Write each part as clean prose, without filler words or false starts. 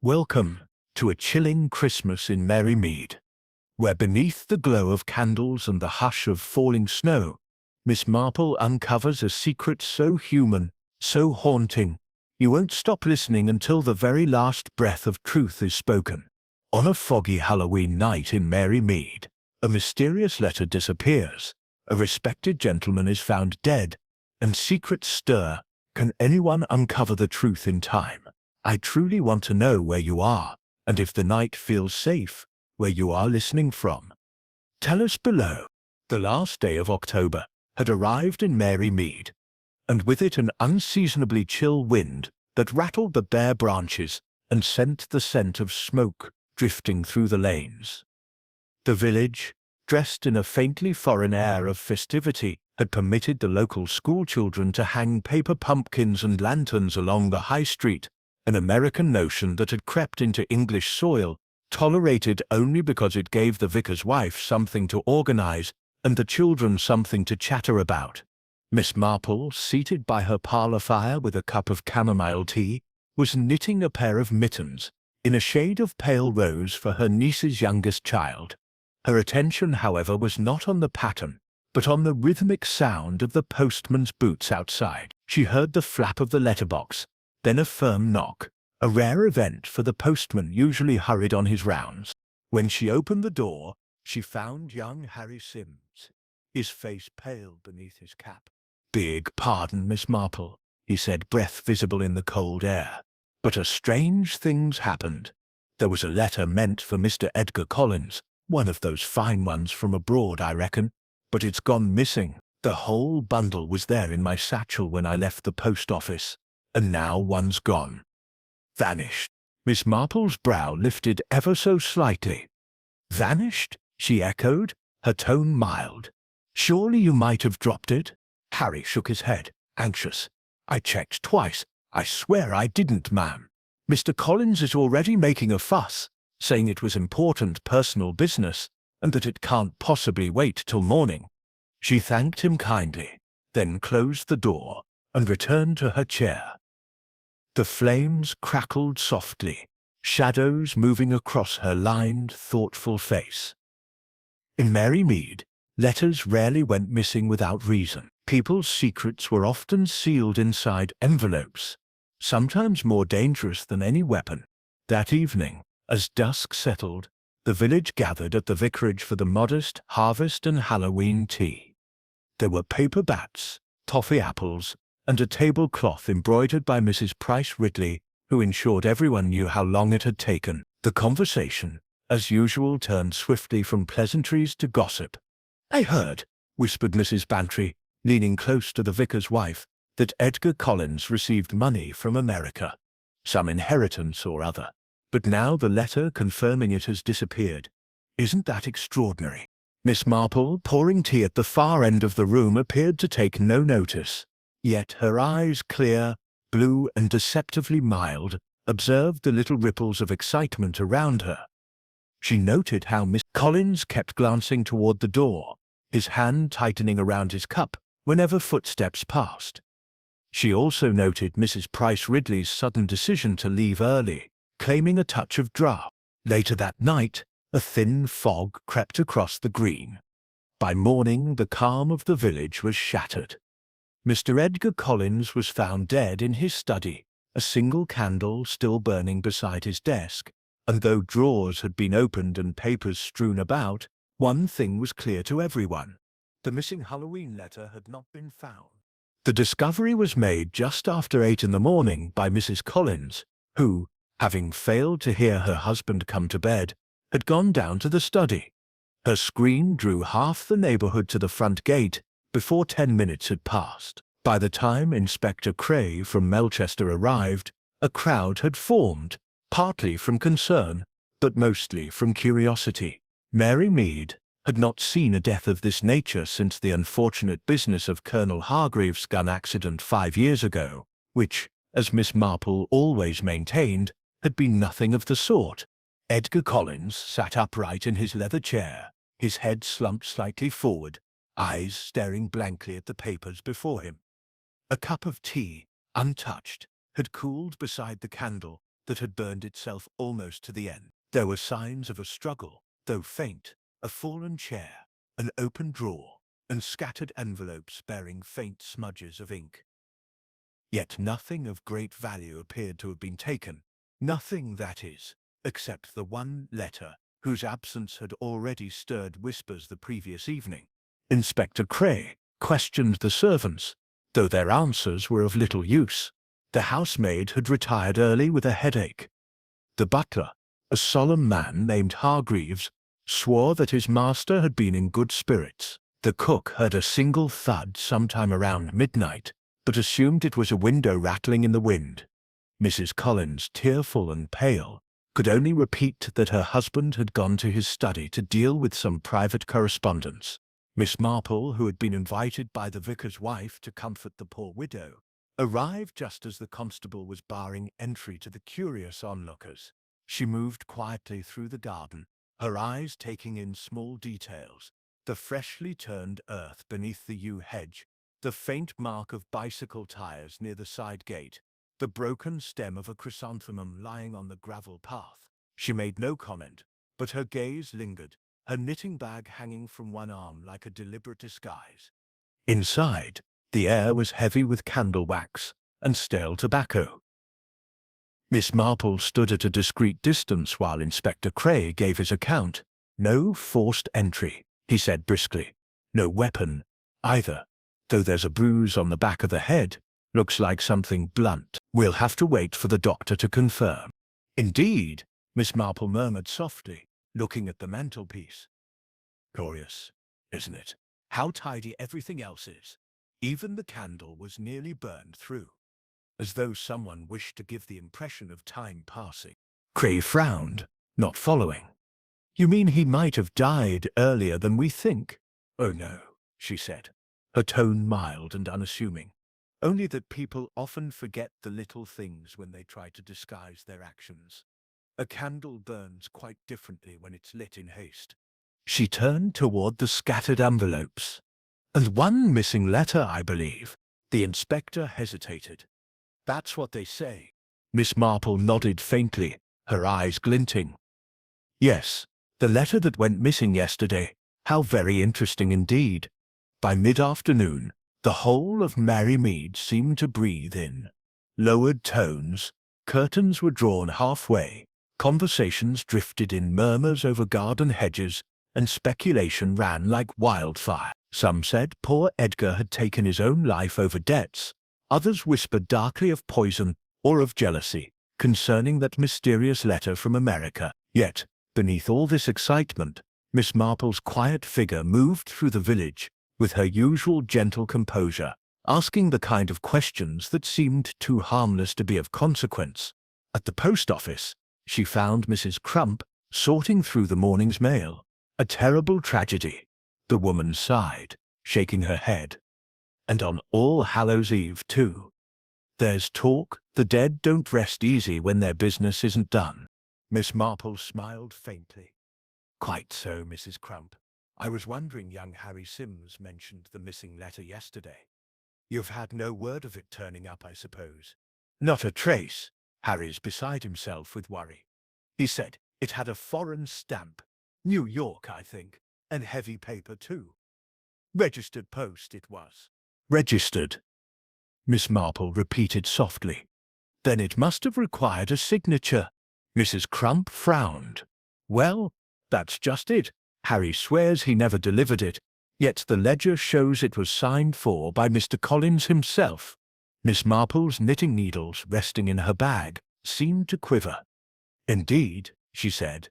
Welcome to a chilling Christmas in Merry Mead, where beneath the glow of candles and the hush of falling snow, Miss Marple uncovers a secret so human, so haunting, you won't stop listening until the very last breath of truth is spoken. On a foggy Halloween night in Merry Mead, a mysterious letter disappears, a respected gentleman is found dead, and secrets stir. Can anyone uncover the truth in time? I truly want to know where you are, and if the night feels safe, where you are listening from. Tell us below. The last day of October had arrived in Merry Mead, and with it an unseasonably chill wind that rattled the bare branches and sent the scent of smoke drifting through the lanes. The village, dressed in a faintly foreign air of festivity, had permitted the local schoolchildren to hang paper pumpkins and lanterns along the high street, an American notion that had crept into English soil, tolerated only because it gave the vicar's wife something to organize and the children something to chatter about. Miss Marple, seated by her parlor fire with a cup of chamomile tea, was knitting a pair of mittens, in a shade of pale rose for her niece's youngest child. Her attention, however, was not on the pattern, but on the rhythmic sound of the postman's boots outside. She heard the flap of the letterbox, then a firm knock, a rare event for the postman usually hurried on his rounds. When she opened the door, she found young Harry Sims, his face pale beneath his cap. "Beg pardon, Miss Marple," he said, breath visible in the cold air. "But a strange thing's happened. There was a letter meant for Mr. Edgar Collins, one of those fine ones from abroad, I reckon, but it's gone missing. The whole bundle was there in my satchel when I left the post office, and now one's gone. Vanished." Miss Marple's brow lifted ever so slightly. "Vanished?" she echoed, her tone mild. "Surely you might have dropped it?" Harry shook his head, anxious. "I checked twice. I swear I didn't, ma'am. Mr. Collins is already making a fuss, saying it was important personal business, and that it can't possibly wait till morning." She thanked him kindly, then closed the door and returned to her chair. The flames crackled softly, shadows moving across her lined, thoughtful face. In Merry Mead, letters rarely went missing without reason. People's secrets were often sealed inside envelopes, sometimes more dangerous than any weapon. That evening, as dusk settled, the village gathered at the vicarage for the modest harvest and Halloween tea. There were paper bats, toffee apples, and a tablecloth embroidered by Mrs. Price Ridley, who ensured everyone knew how long it had taken. The conversation, as usual, turned swiftly from pleasantries to gossip. "I heard," whispered Mrs. Bantry, leaning close to the vicar's wife, "that Edgar Collins received money from America. Some inheritance or other. But now the letter confirming it has disappeared. Isn't that extraordinary?" Miss Marple, pouring tea at the far end of the room, appeared to take no notice. Yet her eyes, clear, blue and deceptively mild, observed the little ripples of excitement around her. She noted how Miss Collins kept glancing toward the door, his hand tightening around his cup whenever footsteps passed. She also noted Mrs. Price Ridley's sudden decision to leave early, claiming a touch of draught. Later that night, a thin fog crept across the green. By morning, the calm of the village was shattered. Mr. Edgar Collins was found dead in his study, a single candle still burning beside his desk, and though drawers had been opened and papers strewn about, one thing was clear to everyone. The missing Halloween letter had not been found. The discovery was made just after 8 in the morning by Mrs. Collins, who, having failed to hear her husband come to bed, had gone down to the study. Her scream drew half the neighborhood to the front gate before 10 minutes had passed. By the time Inspector Cray from Melchester arrived, a crowd had formed, partly from concern, but mostly from curiosity. Merry Mead had not seen a death of this nature since the unfortunate business of Colonel Hargreaves' gun accident 5 years ago, which, as Miss Marple always maintained, had been nothing of the sort. Edgar Collins sat upright in his leather chair, his head slumped slightly forward, eyes staring blankly at the papers before him. A cup of tea, untouched, had cooled beside the candle that had burned itself almost to the end. There were signs of a struggle, though faint, a fallen chair, an open drawer, and scattered envelopes bearing faint smudges of ink. Yet nothing of great value appeared to have been taken. Nothing, that is, except the one letter whose absence had already stirred whispers the previous evening. Inspector Cray questioned the servants, though their answers were of little use. The housemaid had retired early with a headache. The butler, a solemn man named Hargreaves, swore that his master had been in good spirits. The cook heard a single thud sometime around midnight, but assumed it was a window rattling in the wind. Mrs. Collins, tearful and pale, could only repeat that her husband had gone to his study to deal with some private correspondence. Miss Marple, who had been invited by the vicar's wife to comfort the poor widow, arrived just as the constable was barring entry to the curious onlookers. She moved quietly through the garden, her eyes taking in small details: the freshly turned earth beneath the yew hedge, the faint mark of bicycle tires near the side gate, the broken stem of a chrysanthemum lying on the gravel path. She made no comment, but her gaze lingered, her knitting bag hanging from one arm like a deliberate disguise. Inside, the air was heavy with candle wax and stale tobacco. Miss Marple stood at a discreet distance while Inspector Cray gave his account. "No forced entry," he said briskly. "No weapon, either, though there's a bruise on the back of the head. Looks like something blunt. We'll have to wait for the doctor to confirm." "Indeed," Miss Marple murmured softly, looking at the mantelpiece. "Curious, isn't it, how tidy everything else is? Even the candle was nearly burned through, as though someone wished to give the impression of time passing." Cray frowned, not following. "You mean he might have died earlier than we think?" "Oh no," she said, her tone mild and unassuming. "Only that people often forget the little things when they try to disguise their actions. A candle burns quite differently when it's lit in haste." She turned toward the scattered envelopes. "And one missing letter, I believe." The inspector hesitated. "That's what they say." Miss Marple nodded faintly, her eyes glinting. "Yes, the letter that went missing yesterday. How very interesting indeed." By mid-afternoon, the whole of Merrymead seemed to breathe in. Lowered tones, curtains were drawn halfway, conversations drifted in murmurs over garden hedges, and speculation ran like wildfire. Some said poor Edgar had taken his own life over debts. Others whispered darkly of poison or of jealousy concerning that mysterious letter from America. Yet, beneath all this excitement, Miss Marple's quiet figure moved through the village with her usual gentle composure, asking the kind of questions that seemed too harmless to be of consequence. At the post office, she found Mrs. Crump sorting through the morning's mail. "A terrible tragedy," the woman sighed, shaking her head. "And on All Hallows Eve, too. There's talk the dead don't rest easy when their business isn't done." Miss Marple smiled faintly. "Quite so, Mrs. Crump. I was wondering young Harry Sims mentioned the missing letter yesterday. You've had no word of it turning up, I suppose?" "Not a trace." Harry's beside himself with worry. He said it had a foreign stamp. New York, I think, and heavy paper too. Registered post it was." "Registered," Miss Marple repeated softly. "Then it must have required a signature." Mrs. Crump frowned. "Well, that's just it. Harry swears he never delivered it, yet the ledger shows it was signed for by Mr. Collins himself." Miss Marple's knitting needles, resting in her bag, seemed to quiver. "Indeed," she said.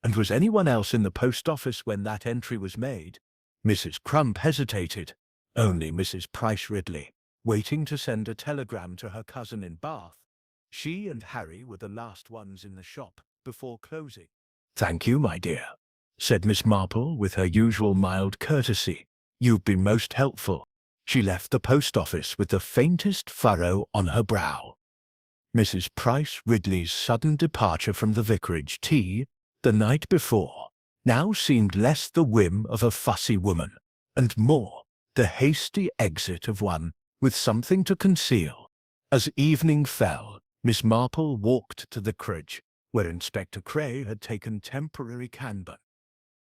"And was anyone else in the post office when that entry was made?" Mrs. Crump hesitated. "Only Mrs. Price Ridley, waiting to send a telegram to her cousin in Bath. She and Harry were the last ones in the shop before closing." "Thank you, my dear," said Miss Marple with her usual mild courtesy. "You've been most helpful." She left the post office with the faintest furrow on her brow. Mrs. Price Ridley's sudden departure from the vicarage tea the night before now seemed less the whim of a fussy woman, and more the hasty exit of one with something to conceal. As evening fell, Miss Marple walked to the crèche, where Inspector Cray had taken temporary canber.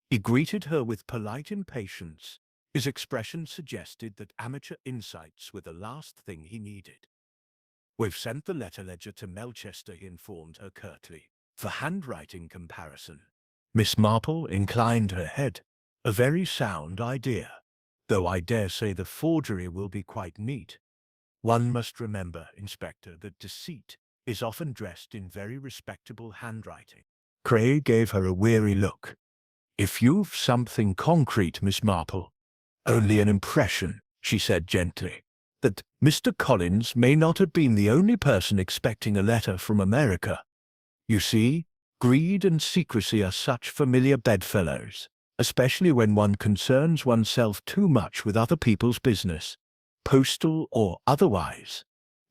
He greeted her with polite impatience. His expression suggested that amateur insights were the last thing he needed. "We've sent the letter ledger to Melchester," he informed her curtly, "for handwriting comparison." Miss Marple inclined her head. "A very sound idea, though I dare say the forgery will be quite neat. One must remember, Inspector, that deceit is often dressed in very respectable handwriting." Cray gave her a weary look. "If you've something concrete, Miss Marple—" "Only an impression," she said gently, "that Mr. Collins may not have been the only person expecting a letter from America. You see, greed and secrecy are such familiar bedfellows, especially when one concerns oneself too much with other people's business, postal or otherwise."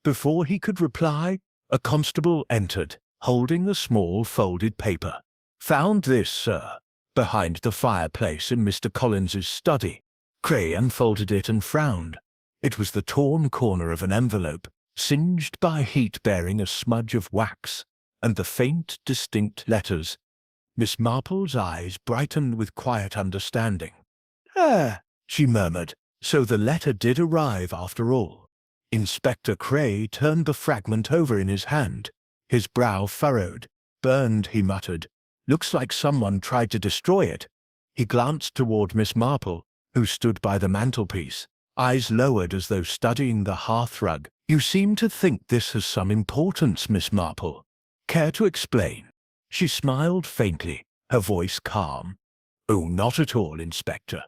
Before he could reply, a constable entered, holding a small folded paper. "Found this, sir, behind the fireplace in Mr. Collins's study." Cray unfolded it and frowned. It was the torn corner of an envelope, singed by heat, bearing a smudge of wax, and the faint, distinct letters. Miss Marple's eyes brightened with quiet understanding. "Ah," she murmured, "so the letter did arrive after all." Inspector Cray turned the fragment over in his hand. His brow furrowed. "Burned," he muttered. "Looks like someone tried to destroy it." He glanced toward Miss Marple, who stood by the mantelpiece, eyes lowered as though studying the hearthrug. "You seem to think this has some importance, Miss Marple. Care to explain?" She smiled faintly, her voice calm. "Oh, not at all, Inspector.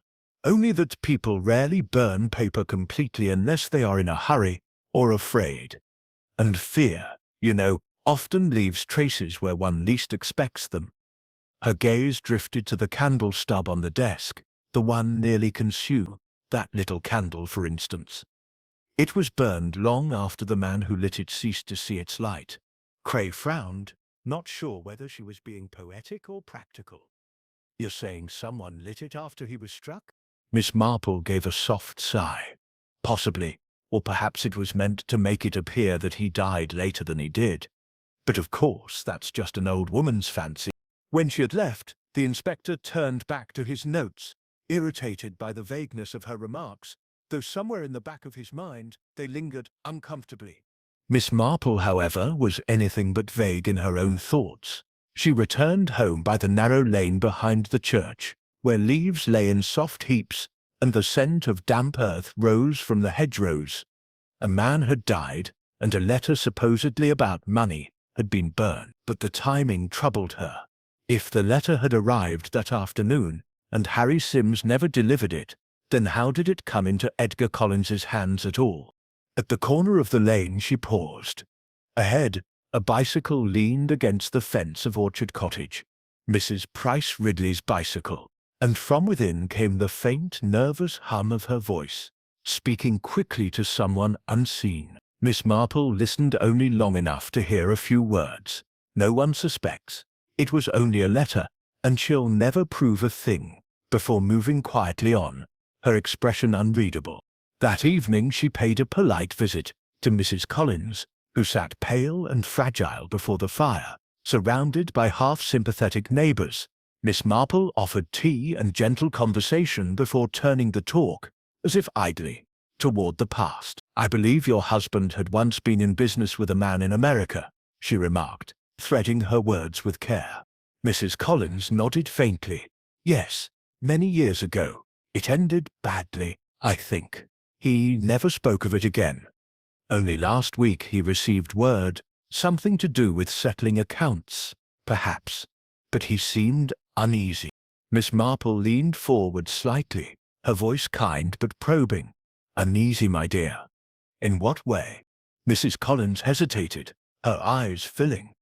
Only that people rarely burn paper completely unless they are in a hurry or afraid. And fear, you know, often leaves traces where one least expects them." Her gaze drifted to the candle stub on the desk, the one nearly consumed. That little candle, for instance. It was burned long after the man who lit it ceased to see its light. Cray frowned, not sure whether she was being poetic or practical. "You're saying someone lit it after he was struck?" Miss Marple gave a soft sigh. "Possibly, or perhaps it was meant to make it appear that he died later than he did. But of course that's just an old woman's fancy." When she had left, the inspector turned back to his notes, irritated by the vagueness of her remarks, though somewhere in the back of his mind they lingered uncomfortably. Miss Marple, however, was anything but vague in her own thoughts. She returned home by the narrow lane behind the church, where leaves lay in soft heaps, and the scent of damp earth rose from the hedgerows. A man had died, and a letter supposedly about money had been burned, but the timing troubled her. If the letter had arrived that afternoon, and Harry Sims never delivered it, then how did it come into Edgar Collins's hands at all? At the corner of the lane she paused. Ahead, a bicycle leaned against the fence of Orchard Cottage. Mrs. Price Ridley's bicycle, and from within came the faint, nervous hum of her voice, speaking quickly to someone unseen. Miss Marple listened only long enough to hear a few words. "No one suspects. It was only a letter, and she'll never prove a thing," before moving quietly on, her expression unreadable. That evening she paid a polite visit to Mrs. Collins, who sat pale and fragile before the fire, surrounded by half-sympathetic neighbors. Miss Marple offered tea and gentle conversation before turning the talk, as if idly, toward the past. "I believe your husband had once been in business with a man in America," she remarked, threading her words with care. Mrs. Collins nodded faintly. "Yes, many years ago. It ended badly, I think. He never spoke of it again. Only last week he received word, something to do with settling accounts, perhaps. But he seemed uneasy." Miss Marple leaned forward slightly, her voice kind but probing. "Uneasy, my dear. In what way?" Mrs. Collins hesitated, her eyes filling.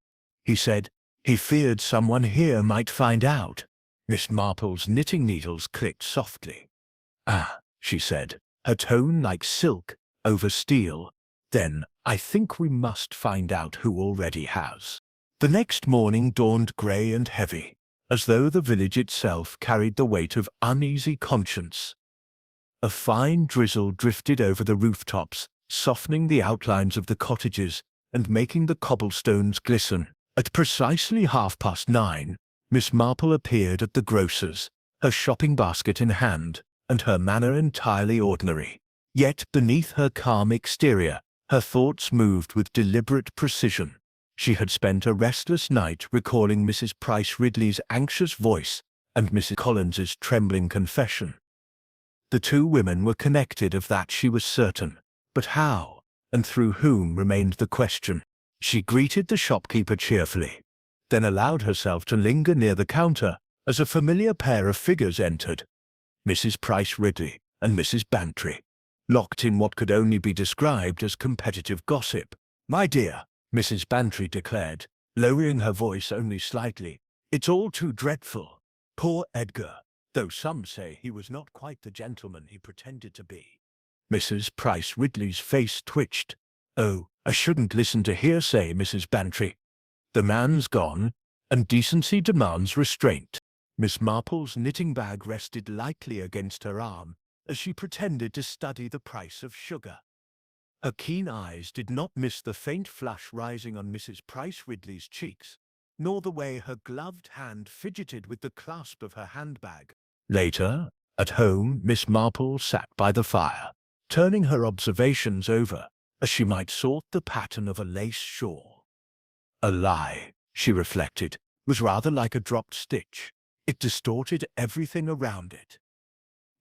"He said he feared someone here might find out." Miss Marple's knitting needles clicked softly. "Ah," she said, her tone like silk over steel. "Then I think we must find out who already has." The next morning dawned grey and heavy, as though the village itself carried the weight of uneasy conscience. A fine drizzle drifted over the rooftops, softening the outlines of the cottages and making the cobblestones glisten. At precisely 9:30, Miss Marple appeared at the grocer's, her shopping basket in hand, and her manner entirely ordinary. Yet beneath her calm exterior, her thoughts moved with deliberate precision. She had spent a restless night recalling Mrs. Price Ridley's anxious voice and Mrs. Collins's trembling confession. The two women were connected, of that she was certain, but how, and through whom, remained the question. She greeted the shopkeeper cheerfully, then allowed herself to linger near the counter as a familiar pair of figures entered. Mrs. Price Ridley and Mrs. Bantry, locked in what could only be described as competitive gossip. "My dear," Mrs. Bantry declared, lowering her voice only slightly, "it's all too dreadful. Poor Edgar, though some say he was not quite the gentleman he pretended to be." Mrs. Price Ridley's face twitched. "Oh, I shouldn't listen to hearsay, Mrs. Bantry. The man's gone, and decency demands restraint." Miss Marple's knitting bag rested lightly against her arm as she pretended to study the price of sugar. Her keen eyes did not miss the faint flush rising on Mrs. Price Ridley's cheeks, nor the way her gloved hand fidgeted with the clasp of her handbag. Later, at home, Miss Marple sat by the fire, turning her observations over as she might sort the pattern of a lace shawl. A lie, she reflected, was rather like a dropped stitch. It distorted everything around it.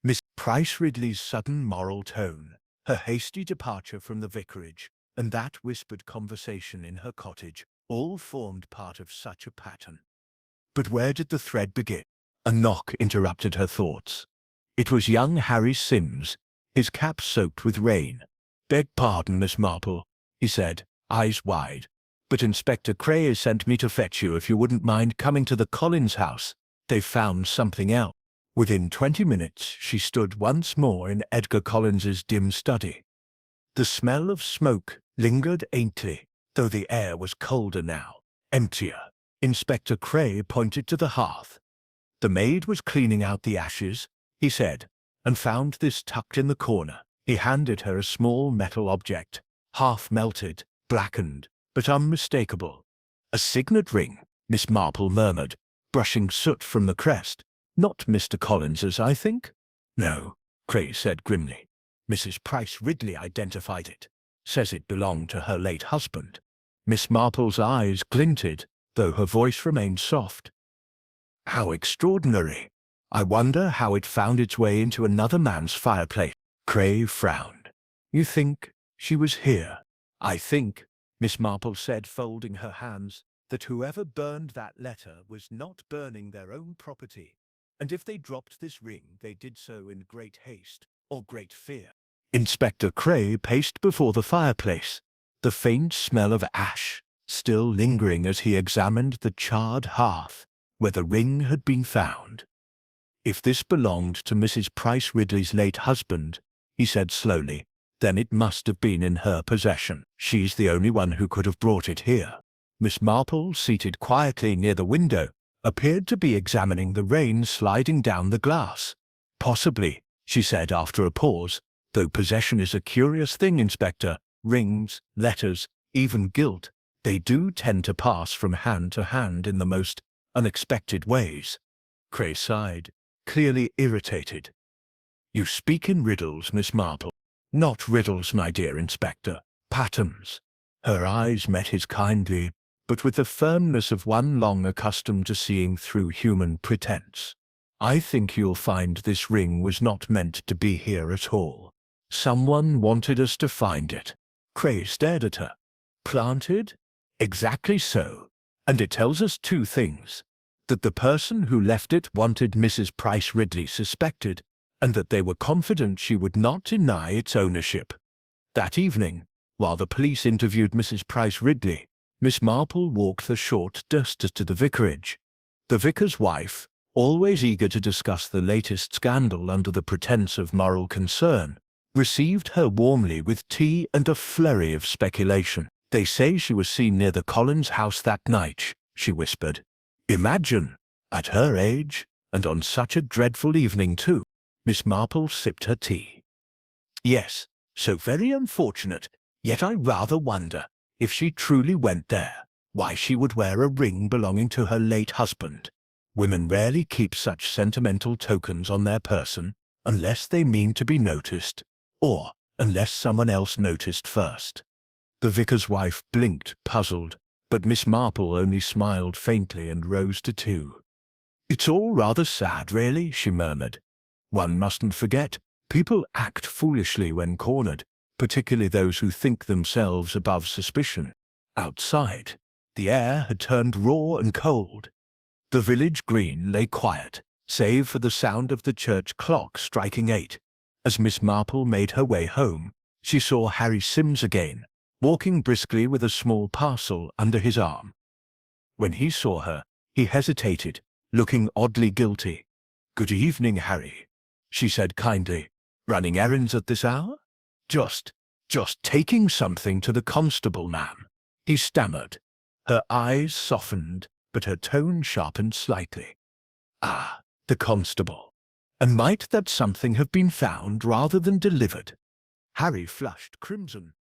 Miss Price Ridley's sudden moral tone, her hasty departure from the vicarage, and that whispered conversation in her cottage, all formed part of such a pattern. But where did the thread begin? A knock interrupted her thoughts. It was young Harry Sims, his cap soaked with rain. "Beg pardon, Miss Marple," he said, eyes wide, "but Inspector Cray has sent me to fetch you if you wouldn't mind coming to the Collins house. They've found something else." Within 20 minutes she stood once more in Edgar Collins's dim study. The smell of smoke lingered faintly, though the air was colder now, emptier. Inspector Cray pointed to the hearth. "The maid was cleaning out the ashes," he said, "and found this tucked in the corner." He handed her a small metal object, half melted, blackened, but unmistakable. "A signet ring," Miss Marple murmured, brushing soot from the crest. "Not Mr. Collins's, I think?" "No," Cray said grimly. "Mrs. Price Ridley identified it. Says it belonged to her late husband." Miss Marple's eyes glinted, though her voice remained soft. "How extraordinary! I wonder how it found its way into another man's fireplace." Cray frowned. "You think she was here?" "I think," Miss Marple said, folding her hands, "that whoever burned that letter was not burning their own property, and if they dropped this ring they did so in great haste or great fear." Inspector Cray paced before the fireplace, the faint smell of ash still lingering as he examined the charred hearth where the ring had been found. "If this belonged to Mrs. Price Ridley's late husband," he said slowly, "then it must have been in her possession. She's the only one who could have brought it here." Miss Marple, seated quietly near the window, appeared to be examining the rain sliding down the glass. "Possibly," she said after a pause, "though possession is a curious thing, Inspector. Rings, letters, even guilt, they do tend to pass from hand to hand in the most unexpected ways." Cray sighed, clearly irritated. "You speak in riddles, Miss Marple." "Not riddles, my dear Inspector. Patterns." Her eyes met his kindly, but with the firmness of one long accustomed to seeing through human pretense. "I think you'll find this ring was not meant to be here at all. Someone wanted us to find it." Cray stared at her. "Planted?" "Exactly so. And it tells us two things. That the person who left it wanted Mrs. Price Ridley suspected, and that they were confident she would not deny its ownership." That evening, while the police interviewed Mrs. Price Ridley, Miss Marple walked the short distance to the vicarage. The vicar's wife, always eager to discuss the latest scandal under the pretense of moral concern, received her warmly with tea and a flurry of speculation. "They say she was seen near the Collins house that night," she whispered. "Imagine! At her age, and on such a dreadful evening too." Miss Marple sipped her tea. "Yes, so very unfortunate, yet I rather wonder. If she truly went there, why she would wear a ring belonging to her late husband. Women rarely keep such sentimental tokens on their person, unless they mean to be noticed, or unless someone else noticed first. The vicar's wife blinked, puzzled, but Miss Marple only smiled faintly and rose to two. "It's all rather sad, really," she murmured. "One mustn't forget, people act foolishly when cornered, particularly those who think themselves above suspicion." Outside, the air had turned raw and cold. The village green lay quiet, save for the sound of the church clock striking 8. As Miss Marple made her way home, she saw Harry Sims again, walking briskly with a small parcel under his arm. When he saw her, he hesitated, looking oddly guilty. "Good evening, Harry," she said kindly. "Running errands at this hour?" Just taking something to the constable, ma'am," he stammered. Her eyes softened, but her tone sharpened slightly. "Ah, the constable. And might that something have been found rather than delivered?" Harry flushed crimson.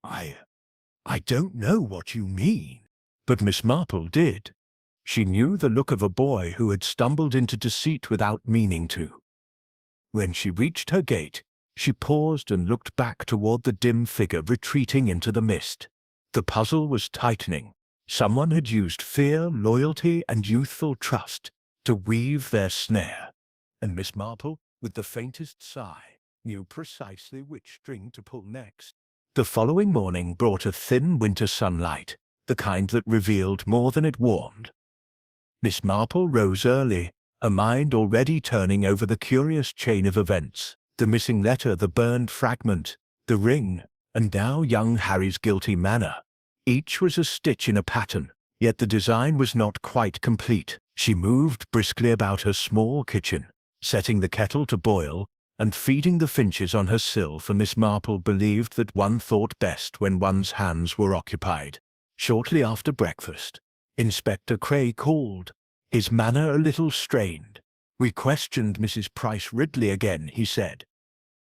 I don't know what you mean." But Miss Marple did. She knew the look of a boy who had stumbled into deceit without meaning to. When she reached her gate, she paused and looked back toward the dim figure retreating into the mist. The puzzle was tightening. Someone had used fear, loyalty, and youthful trust to weave their snare, and Miss Marple, with the faintest sigh, knew precisely which string to pull next. The following morning brought a thin winter sunlight, the kind that revealed more than it warned. Miss Marple rose early, her mind already turning over the curious chain of events: the missing letter, the burned fragment, the ring, and now young Harry's guilty manner. Each was a stitch in a pattern, yet the design was not quite complete. She moved briskly about her small kitchen, setting the kettle to boil and feeding the finches on her sill, for Miss Marple believed that one thought best when one's hands were occupied. Shortly after breakfast, Inspector Cray called, his manner a little strained. "We questioned Mrs. Price Ridley again," he said.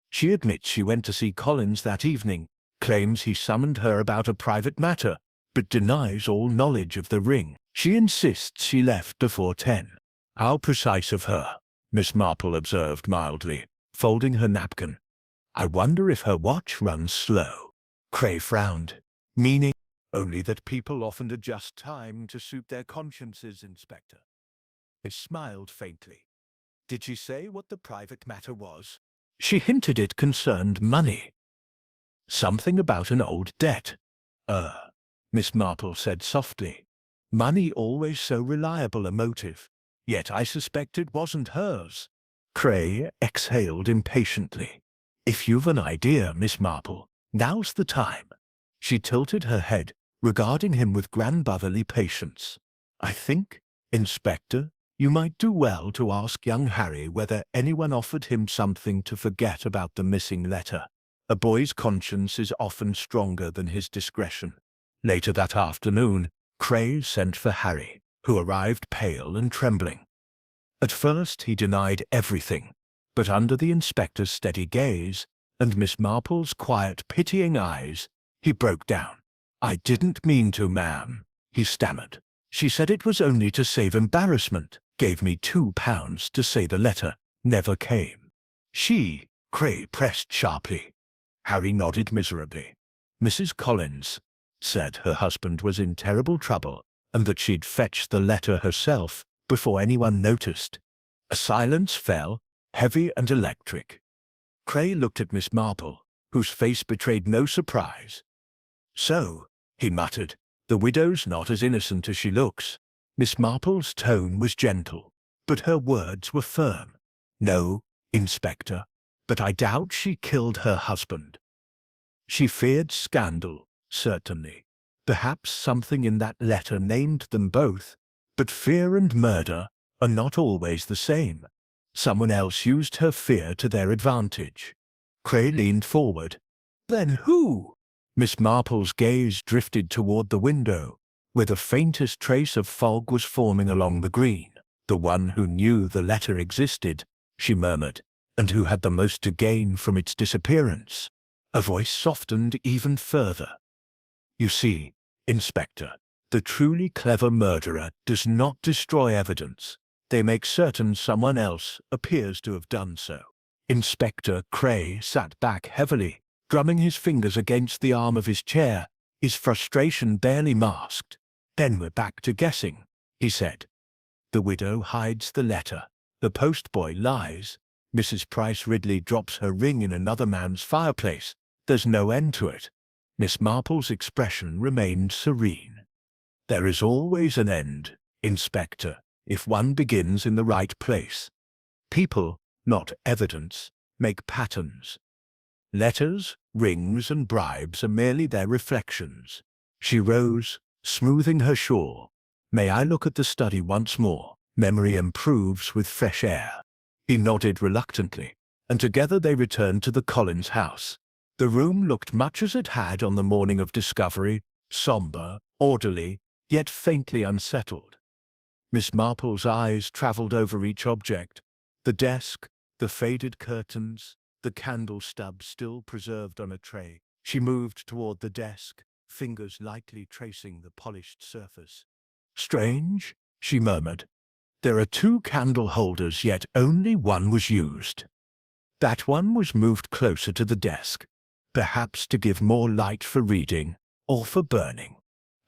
"She admits she went to see Collins that evening, claims he summoned her about a private matter, but denies all knowledge of the ring. She insists she left before 10. "How precise of her," Miss Marple observed mildly, folding her napkin. "I wonder if her watch runs slow." Cray frowned, meaning only that people often adjust time to suit their consciences, Inspector. He smiled faintly. "Did she say what the private matter was?" "She hinted it concerned money. Something about an old debt." Miss Marple said softly. "Money always so reliable a motive. Yet I suspect it wasn't hers." Cray exhaled impatiently. "If you've an idea, Miss Marple, now's the time." She tilted her head, regarding him with grandmotherly patience. "I think, Inspector, you might do well to ask young Harry whether anyone offered him something to forget about the missing letter. A boy's conscience is often stronger than his discretion." Later that afternoon, Cray sent for Harry, who arrived pale and trembling. At first he denied everything, but under the inspector's steady gaze and Miss Marple's quiet, pitying eyes, he broke down. "I didn't mean to, ma'am," he stammered. "She said it was only to save embarrassment, gave me £2 to say the letter never came." "She?" Cray pressed sharply. Harry nodded miserably. "Mrs. Collins said her husband was in terrible trouble and that she'd fetched the letter herself before anyone noticed." A silence fell, heavy and electric. Cray looked at Miss Marple, whose face betrayed no surprise. "So," he muttered, "the widow's not as innocent as she looks." Miss Marple's tone was gentle, but her words were firm. "No, Inspector, but I doubt she killed her husband. She feared scandal, certainly. Perhaps something in that letter named them both, but fear and murder are not always the same. Someone else used her fear to their advantage." Cray leaned forward. "Then who?" Miss Marple's gaze drifted toward the window, where the faintest trace of fog was forming along the green. "The one who knew the letter existed," she murmured, "and who had the most to gain from its disappearance." Her voice softened even further. You see, Inspector, the truly clever murderer does not destroy evidence. They make certain someone else appears to have done so. Inspector Cray sat back heavily, drumming his fingers against the arm of his chair, his frustration barely masked. "Then we're back to guessing," he said. "The widow hides the letter. The postboy lies. Mrs. Price Ridley drops her ring in another man's fireplace. There's no end to it." Miss Marple's expression remained serene. "There is always an end, Inspector, if one begins in the right place. People, not evidence, make patterns. Letters, rings, and bribes are merely their reflections." She rose, smoothing her shawl. "May I look at the study once more? Memory improves with fresh air." He nodded reluctantly, and together they returned to the Collins house. The room looked much as it had on the morning of discovery, somber, orderly, yet faintly unsettled. Miss Marple's eyes travelled over each object: the desk, the faded curtains, the candle stub still preserved on a tray. She moved toward the desk, fingers lightly tracing the polished surface. "Strange," she murmured. "There are 2 candle holders, yet only one was used. That one was moved closer to the desk, perhaps to give more light for reading, or for burning."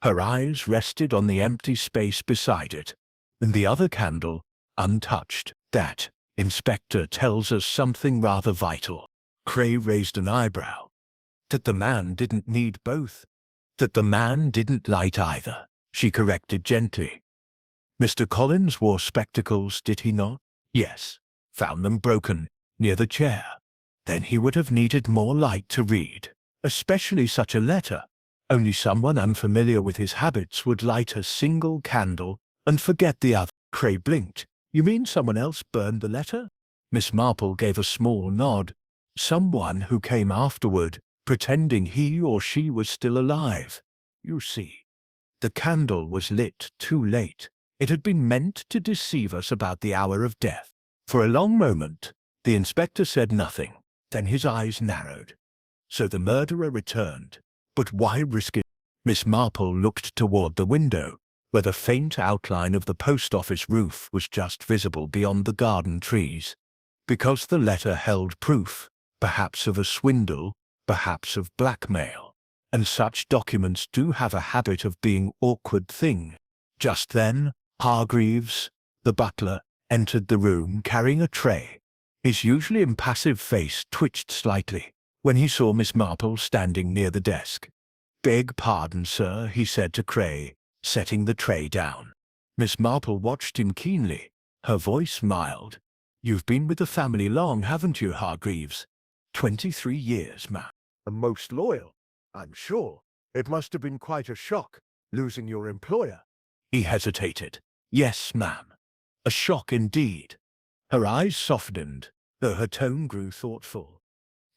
Her eyes rested on the empty space beside it, and the other candle, untouched. "That, Inspector, tells us something rather vital." Cray raised an eyebrow. "That the man didn't need both." "That the man didn't light either," she corrected gently. "Mr. Collins wore spectacles, did he not?" "Yes. Found them broken, near the chair." "Then he would have needed more light to read, especially such a letter. Only someone unfamiliar with his habits would light a single candle and forget the other." Cray blinked. "You mean someone else burned the letter?" Miss Marple gave a small nod. "Someone who came afterward, pretending he or she was still alive. You see, the candle was lit too late. It had been meant to deceive us about the hour of death." For a long moment, the inspector said nothing. Then his eyes narrowed. "So the murderer returned. But why risk it?" Miss Marple looked toward the window, where the faint outline of the post office roof was just visible beyond the garden trees. "Because the letter held proof, perhaps of a swindle, perhaps of blackmail. And such documents do have a habit of being awkward thing." Just then, Hargreaves, the butler, entered the room carrying a tray. His usually impassive face twitched slightly when he saw Miss Marple standing near the desk. "Beg pardon, sir," he said to Cray, setting the tray down. Miss Marple watched him keenly, her voice mild. "You've been with the family long, haven't you, Hargreaves?" 23 years, ma'am." "And most loyal, I'm sure. It must have been quite a shock, losing your employer." He hesitated. "Yes, ma'am. A shock indeed." Her eyes softened, though her tone grew thoughtful.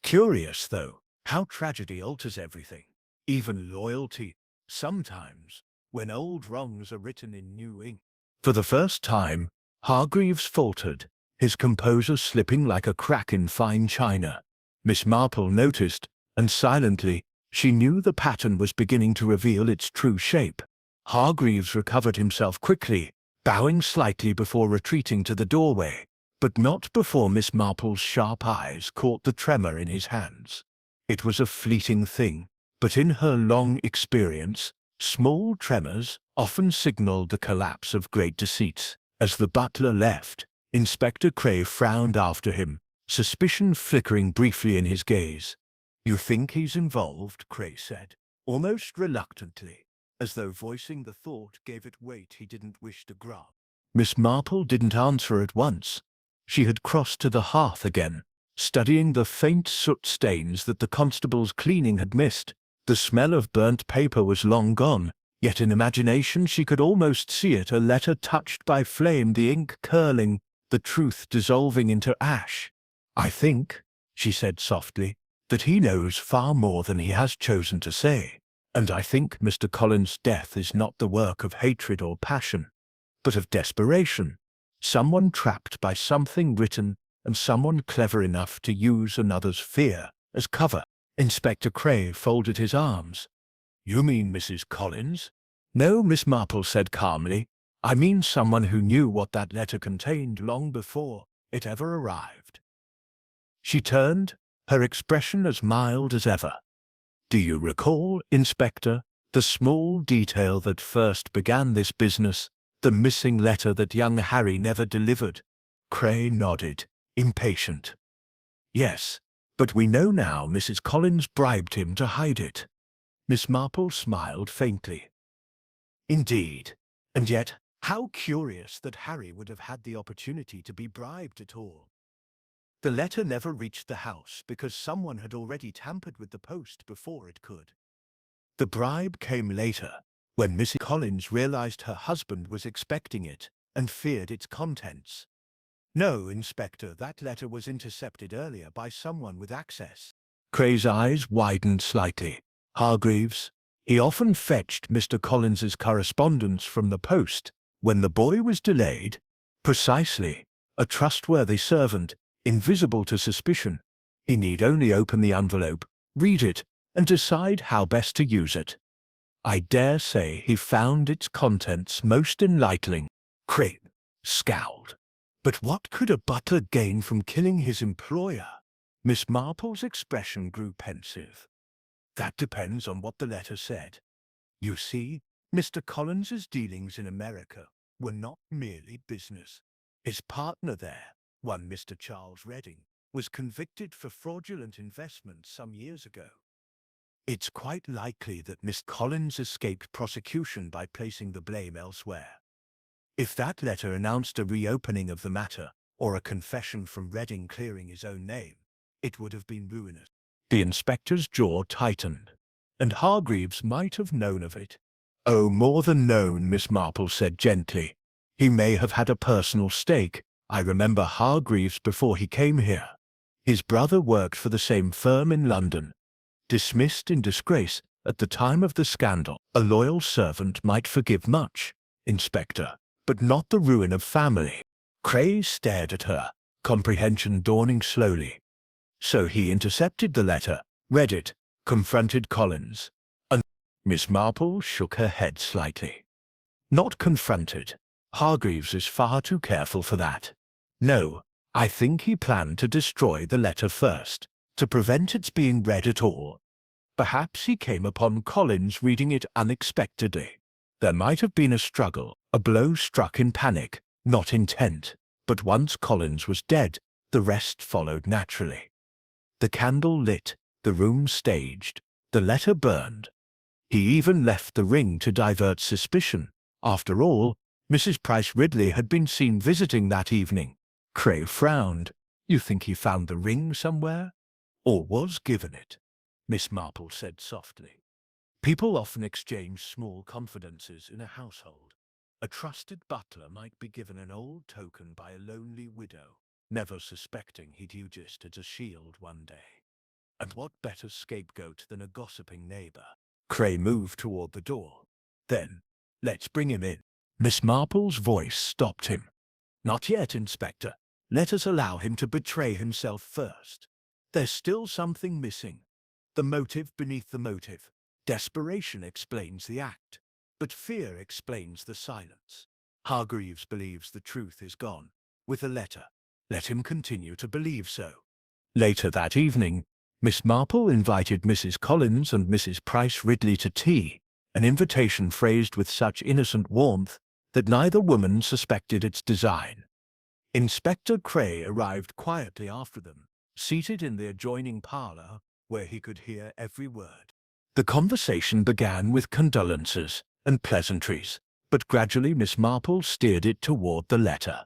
"Curious, though, how tragedy alters everything, even loyalty, sometimes, when old wrongs are written in new ink." For the first time, Hargreaves faltered, his composure slipping like a crack in fine china. Miss Marple noticed, and silently, she knew the pattern was beginning to reveal its true shape. Hargreaves recovered himself quickly, bowing slightly before retreating to the doorway, but not before Miss Marple's sharp eyes caught the tremor in his hands. It was a fleeting thing, but in her long experience, small tremors often signaled the collapse of great deceits. As the butler left, Inspector Cray frowned after him, suspicion flickering briefly in his gaze. "You think he's involved?" Cray said, almost reluctantly, as though voicing the thought gave it weight he didn't wish to grasp. Miss Marple didn't answer at once. She had crossed to the hearth again, studying the faint soot stains that the constable's cleaning had missed. The smell of burnt paper was long gone, yet in imagination she could almost see it, a letter touched by flame, the ink curling, the truth dissolving into ash. "I think," she said softly, "that he knows far more than he has chosen to say. And I think Mr. Collins' death is not the work of hatred or passion, but of desperation. Someone trapped by something written, and someone clever enough to use another's fear as cover." Inspector Cray folded his arms. You mean Mrs. Collins? No, Miss Marple said calmly. I mean someone who knew what that letter contained long before it ever arrived. She turned, her expression as mild as ever. Do you recall, Inspector, the small detail that first began this business, the missing letter that young Harry never delivered? Cray nodded, impatient. Yes, but we know now Mrs. Collins bribed him to hide it. Miss Marple smiled faintly. Indeed, and yet, how curious that Harry would have had the opportunity to be bribed at all. The letter never reached the house because someone had already tampered with the post before it could. The bribe came later, when Mrs. Collins realized her husband was expecting it and feared its contents. No, Inspector, that letter was intercepted earlier by someone with access. Cray's eyes widened slightly. Hargreaves. He often fetched Mr. Collins's correspondence from the post when the boy was delayed. Precisely. A trustworthy servant, invisible to suspicion. He need only open the envelope, read it, and decide how best to use it. I dare say he found its contents most enlightening. Cray scowled. But what could a butler gain from killing his employer? Miss Marple's expression grew pensive. That depends on what the letter said. You see, Mr. Collins's dealings in America were not merely business. His partner there, one Mr. Charles Redding, was convicted for fraudulent investments some years ago. It's quite likely that Miss Collins escaped prosecution by placing the blame elsewhere. If that letter announced a reopening of the matter, or a confession from Redding clearing his own name, it would have been ruinous. The inspector's jaw tightened, and Hargreaves might have known of it. Oh, more than known, Miss Marple said gently. He may have had a personal stake. I remember Hargreaves before he came here. His brother worked for the same firm in London. Dismissed in disgrace at the time of the scandal, a loyal servant might forgive much, Inspector, but not the ruin of family. Cray stared at her, comprehension dawning slowly. So he intercepted the letter, read it, confronted Collins, and Miss Marple shook her head slightly. Not confronted. Hargreaves is far too careful for that. No, I think he planned to destroy the letter first, to prevent its being read at all. Perhaps he came upon Collins reading it unexpectedly. There might have been a struggle, a blow struck in panic, not intent, but once Collins was dead, the rest followed naturally. The candle lit, the room staged, the letter burned. He even left the ring to divert suspicion. After all, Mrs. Price Ridley had been seen visiting that evening. Cray frowned. You think he found the ring somewhere? Or was given it? Miss Marple said softly. People often exchange small confidences in a household. A trusted butler might be given an old token by a lonely widow, never suspecting he'd use it as a shield one day. And what better scapegoat than a gossiping neighbor? Cray moved toward the door. Then, let's bring him in. Miss Marple's voice stopped him. Not yet, Inspector. Let us allow him to betray himself first. There's still something missing. The motive beneath the motive. Desperation explains the act, but fear explains the silence. Hargreaves believes the truth is gone. With a letter. Let him continue to believe so. Later that evening, Miss Marple invited Mrs. Collins and Mrs. Price Ridley to tea, an invitation phrased with such innocent warmth that neither woman suspected its design. Inspector Cray arrived quietly after them, seated in the adjoining parlor where he could hear every word. The conversation began with condolences and pleasantries, but gradually Miss Marple steered it toward the letter.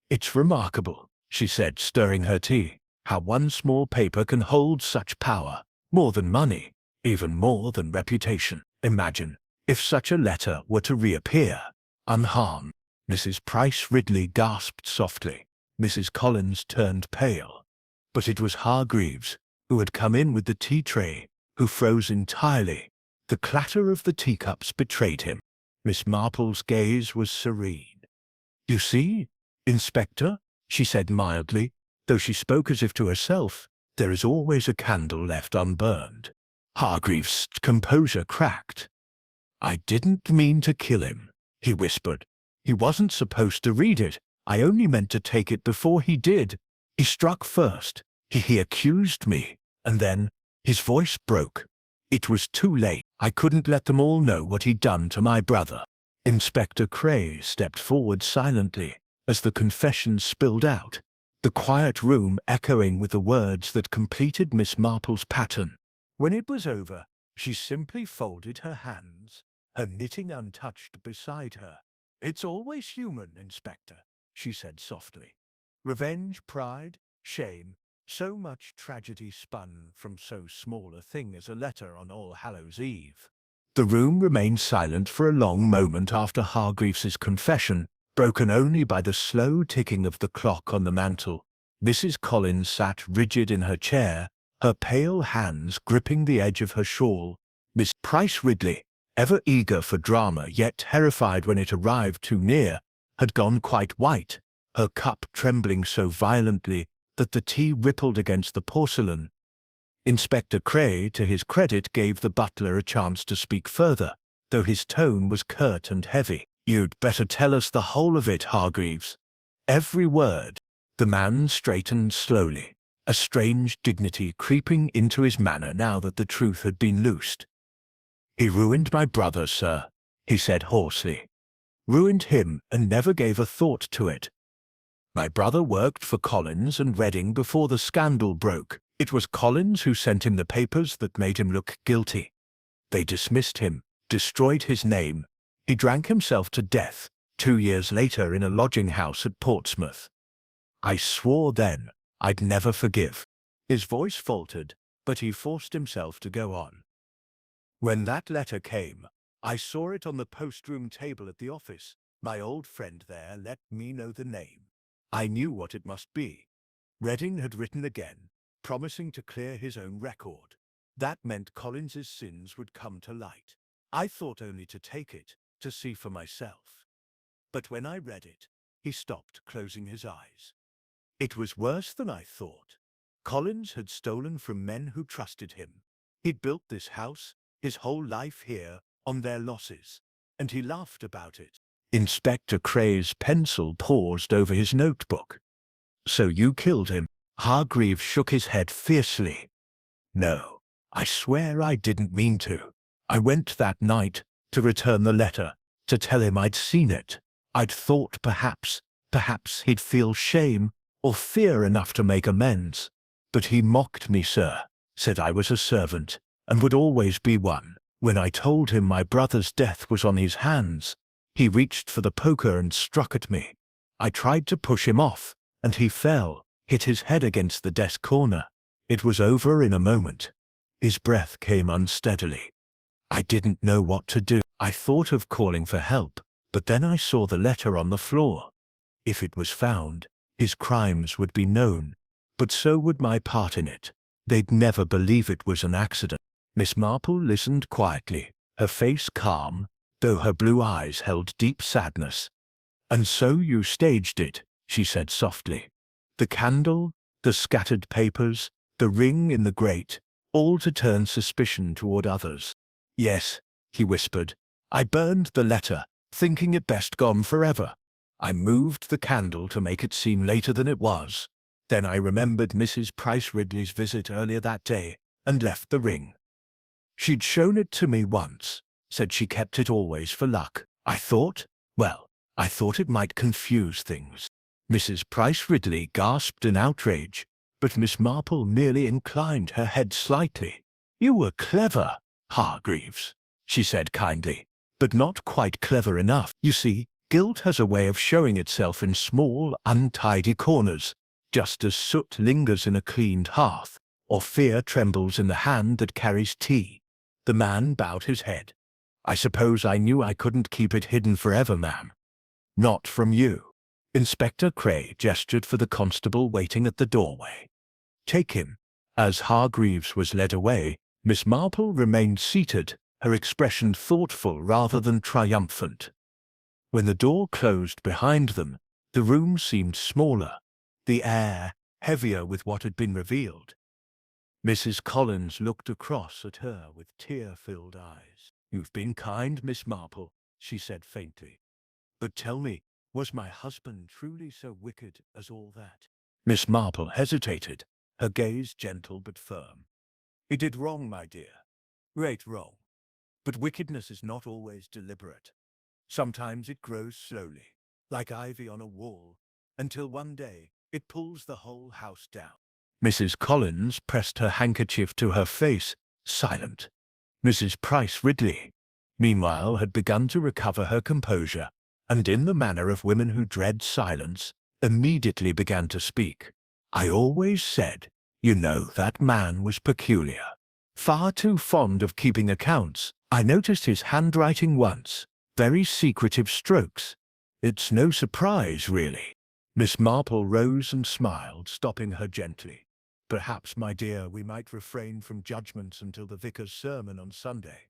It's remarkable, she said, stirring her tea, how one small paper can hold such power, more than money, even more than reputation. Imagine, if such a letter were to reappear, unharmed. Mrs. Price Ridley gasped softly. Mrs. Collins turned pale. But it was Hargreaves, who had come in with the tea tray, who froze entirely. The clatter of the teacups betrayed him. Miss Marple's gaze was serene. You see, Inspector, she said mildly, though she spoke as if to herself, there is always a candle left unburned. Hargreaves' composure cracked. "I didn't mean to kill him," he whispered. "He wasn't supposed to read it. I only meant to take it before he did. He struck first. He accused me. And then his voice broke. It was too late. I couldn't let them all know what he'd done to my brother." Inspector Cray stepped forward silently as the confession spilled out, the quiet room echoing with the words that completed Miss Marple's pattern. When it was over, she simply folded her hands, her knitting untouched beside her. "It's always human, Inspector," she said softly. "Revenge, pride, shame, so much tragedy spun from so small a thing as a letter on All Hallows' Eve." The room remained silent for a long moment after Hargreaves's confession, broken only by the slow ticking of the clock on the mantel. Mrs. Collins sat rigid in her chair, her pale hands gripping the edge of her shawl. Miss Price Ridley, ever eager for drama yet terrified when it arrived too near, had gone quite white, her cup trembling so violently that the tea rippled against the porcelain. Inspector Cray, to his credit, gave the butler a chance to speak further, though his tone was curt and heavy. "You'd better tell us the whole of it, Hargreaves." Every word. The man straightened slowly, a strange dignity creeping into his manner now that the truth had been loosed. "He ruined my brother, sir," he said hoarsely. "Ruined him and never gave a thought to it. My brother worked for Collins and Reading before the scandal broke. It was Collins who sent him the papers that made him look guilty. They dismissed him, destroyed his name. He drank himself to death 2 years later in a lodging house at Portsmouth. I swore then I'd never forgive." His voice faltered, but he forced himself to go on. "When that letter came, I saw it on the post-room table at the office. My old friend there let me know the name. I knew what it must be. Reading had written again, promising to clear his own record. That meant Collins's sins would come to light. I thought only to take it, to see for myself. But when I read it, he stopped, closing his eyes. It was worse than I thought. Collins had stolen from men who trusted him. He'd built this house, his whole life here, on their losses, and he laughed about it." Inspector Cray's pencil paused over his notebook. "So you killed him?" Hargreaves shook his head fiercely. "No, I swear I didn't mean to. I went that night to return the letter, to tell him I'd seen it. I'd thought perhaps he'd feel shame or fear enough to make amends. But he mocked me, sir, said I was a servant, and would always be one. When I told him my brother's death was on his hands, he reached for the poker and struck at me. I tried to push him off, and he fell, hit his head against the desk corner. It was over in a moment. His breath came unsteadily. I didn't know what to do. I thought of calling for help, but then I saw the letter on the floor. If it was found, his crimes would be known, but so would my part in it. They'd never believe it was an accident." Miss Marple listened quietly, her face calm, though her blue eyes held deep sadness. "And so you staged it," she said softly. "The candle, the scattered papers, the ring in the grate, all to turn suspicion toward others." "Yes," he whispered. "I burned the letter, thinking it best gone forever. I moved the candle to make it seem later than it was. Then I remembered Mrs. Price Ridley's visit earlier that day and left the ring. She'd shown it to me once, said she kept it always for luck. I thought it might confuse things." Mrs. Price Ridley gasped in outrage, but Miss Marple merely inclined her head slightly. "You were clever, Hargreaves," she said kindly, "but not quite clever enough. You see, guilt has a way of showing itself in small, untidy corners, just as soot lingers in a cleaned hearth, or fear trembles in the hand that carries tea." The man bowed his head. "I suppose I knew I couldn't keep it hidden forever, ma'am." "Not from you." Inspector Cray gestured for the constable waiting at the doorway. "Take him." As Hargreaves was led away, Miss Marple remained seated, her expression thoughtful rather than triumphant. When the door closed behind them, the room seemed smaller, the air heavier with what had been revealed. Mrs. Collins looked across at her with tear-filled eyes. "You've been kind, Miss Marple," she said faintly. "But tell me, was my husband truly so wicked as all that?" Miss Marple hesitated, her gaze gentle but firm. "He did wrong, my dear. Great wrong. But wickedness is not always deliberate. Sometimes it grows slowly, like ivy on a wall, until one day it pulls the whole house down." Mrs. Collins pressed her handkerchief to her face, silent. Mrs. Price Ridley, meanwhile, had begun to recover her composure, and in the manner of women who dread silence, immediately began to speak. "I always said, you know, that man was peculiar. Far too fond of keeping accounts. I noticed his handwriting once. Very secretive strokes. It's no surprise, really." Miss Marple rose and smiled, stopping her gently. "Perhaps, my dear, we might refrain from judgments until the vicar's sermon on Sunday.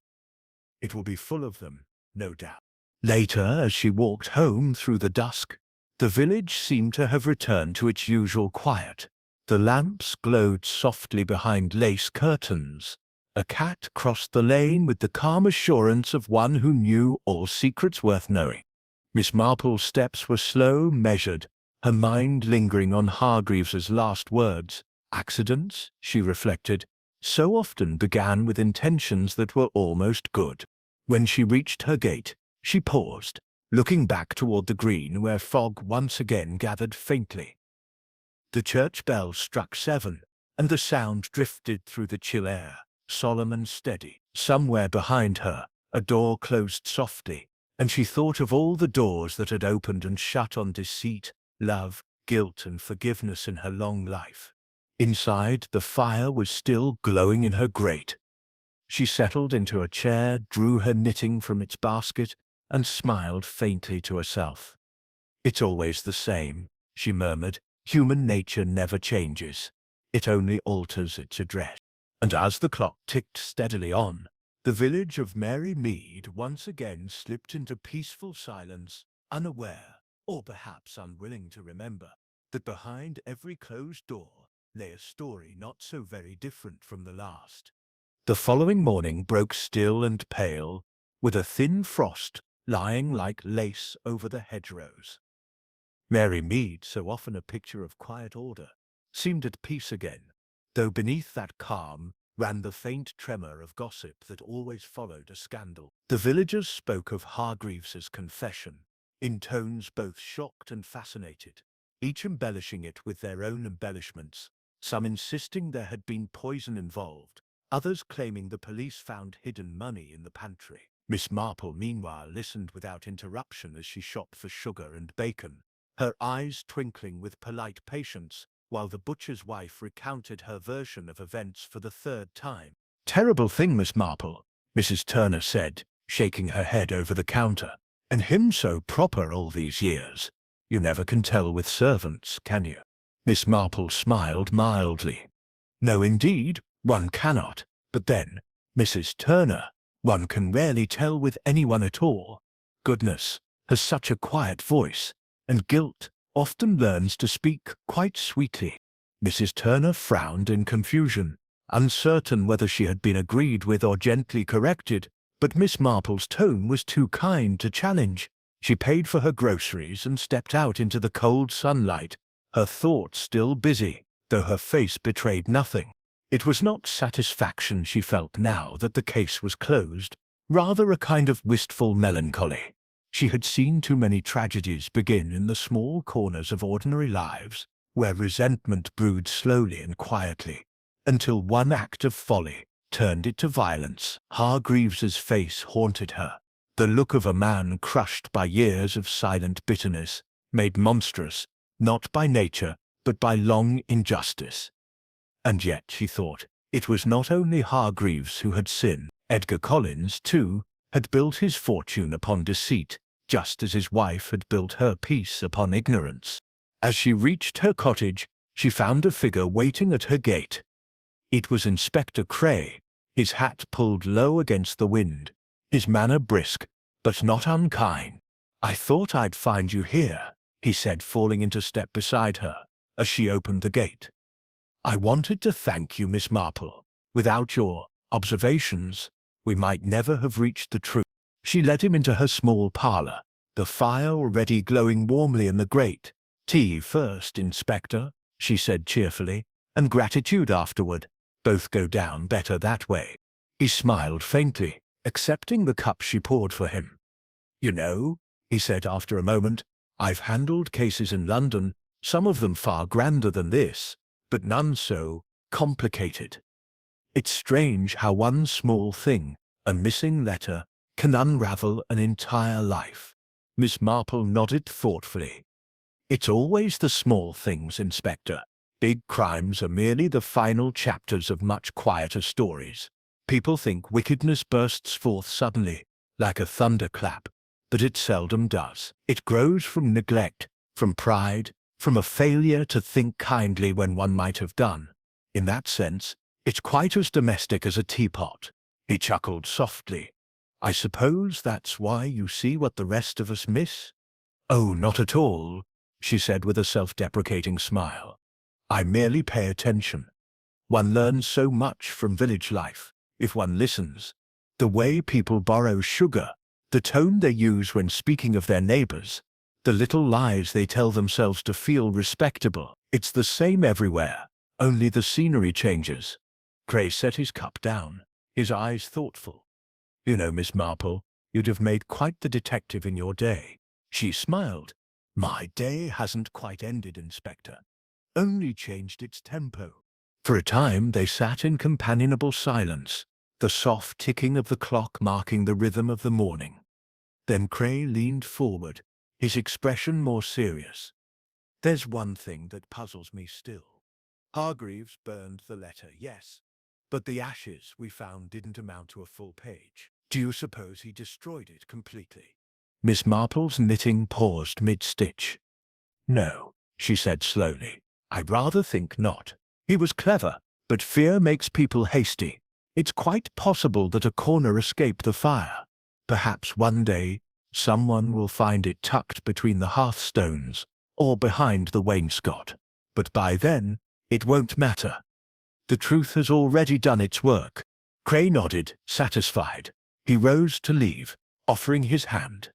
It will be full of them, no doubt." Later, as she walked home through the dusk, the village seemed to have returned to its usual quiet. The lamps glowed softly behind lace curtains. A cat crossed the lane with the calm assurance of one who knew all secrets worth knowing. Miss Marple's steps were slow, measured, her mind lingering on Hargreaves's last words. Accidents, she reflected, so often began with intentions that were almost good. When she reached her gate, she paused, looking back toward the green where fog once again gathered faintly. The church bell struck 7, and the sound drifted through the chill air, solemn and steady. Somewhere behind her, a door closed softly, and she thought of all the doors that had opened and shut on deceit, love, guilt, and forgiveness in her long life. Inside, the fire was still glowing in her grate. She settled into a chair, drew her knitting from its basket, and smiled faintly to herself. "It's always the same," she murmured. "Human nature never changes. It only alters its address." And as the clock ticked steadily on, the village of Mary Mead once again slipped into peaceful silence, unaware, or perhaps unwilling to remember, that behind every closed door lay a story not so very different from the last. The following morning broke still and pale, with a thin frost lying like lace over the hedgerows. Mary Mead, so often a picture of quiet order, seemed at peace again, though beneath that calm ran the faint tremor of gossip that always followed a scandal. The villagers spoke of Hargreaves's confession, in tones both shocked and fascinated, each embellishing it with their own embellishments, some insisting there had been poison involved, others claiming the police found hidden money in the pantry. Miss Marple, meanwhile, listened without interruption as she shopped for sugar and bacon, her eyes twinkling with polite patience, while the butcher's wife recounted her version of events for the third time. "Terrible thing, Miss Marple," Mrs. Turner said, shaking her head over the counter. "And him so proper all these years. You never can tell with servants, can you?" Miss Marple smiled mildly. "No, indeed, one cannot. But then, Mrs. Turner, one can rarely tell with anyone at all. Goodness has such a quiet voice, and guilt often learns to speak quite sweetly." Mrs. Turner frowned in confusion, uncertain whether she had been agreed with or gently corrected, but Miss Marple's tone was too kind to challenge. She paid for her groceries and stepped out into the cold sunlight, her thoughts still busy, though her face betrayed nothing. It was not satisfaction she felt now that the case was closed, rather a kind of wistful melancholy. She had seen too many tragedies begin in the small corners of ordinary lives, where resentment brewed slowly and quietly, until one act of folly turned it to violence. Hargreaves's face haunted her, the look of a man crushed by years of silent bitterness, made monstrous, not by nature, but by long injustice. And yet, she thought, it was not only Hargreaves who had sinned. Edgar Collins, too, had built his fortune upon deceit, just as his wife had built her peace upon ignorance. As she reached her cottage, she found a figure waiting at her gate. It was Inspector Cray, his hat pulled low against the wind, his manner brisk, but not unkind. "I thought I'd find you here," he said, falling into step beside her, as she opened the gate. I wanted to thank you, Miss Marple. Without your observations, we might never have reached the truth. She led him into her small parlour, the fire already glowing warmly in the grate. Tea first, Inspector, she said cheerfully, and gratitude afterward. Both go down better that way. He smiled faintly, accepting the cup she poured for him. You know, he said after a moment, I've handled cases in London, some of them far grander than this, but none so complicated. It's strange how one small thing, a missing letter, can unravel an entire life. Miss Marple nodded thoughtfully. It's always the small things, Inspector. Big crimes are merely the final chapters of much quieter stories. People think wickedness bursts forth suddenly, like a thunderclap, but it seldom does. It grows from neglect, from pride, from a failure to think kindly when one might have done. In that sense, it's quite as domestic as a teapot. He chuckled softly. I suppose that's why you see what the rest of us miss? Oh, not at all, she said with a self-deprecating smile. I merely pay attention. One learns so much from village life, if one listens. The way people borrow sugar, the tone they use when speaking of their neighbors, the little lies they tell themselves to feel respectable. It's the same everywhere, only the scenery changes. Gray set his cup down, his eyes thoughtful. You know, Miss Marple, you'd have made quite the detective in your day. She smiled. My day hasn't quite ended, Inspector. Only changed its tempo. For a time they sat in companionable silence, the soft ticking of the clock marking the rhythm of the morning. Then Cray leaned forward, his expression more serious. There's one thing that puzzles me still. Hargreaves burned the letter, yes, but the ashes we found didn't amount to a full page. Do you suppose he destroyed it completely? Miss Marple's knitting paused mid-stitch. No, she said slowly. I'd rather think not. He was clever, but fear makes people hasty. It's quite possible that a corner escaped the fire. Perhaps one day, someone will find it tucked between the hearthstones, or behind the wainscot. But by then, it won't matter. The truth has already done its work. Cray nodded, satisfied. He rose to leave, offering his hand.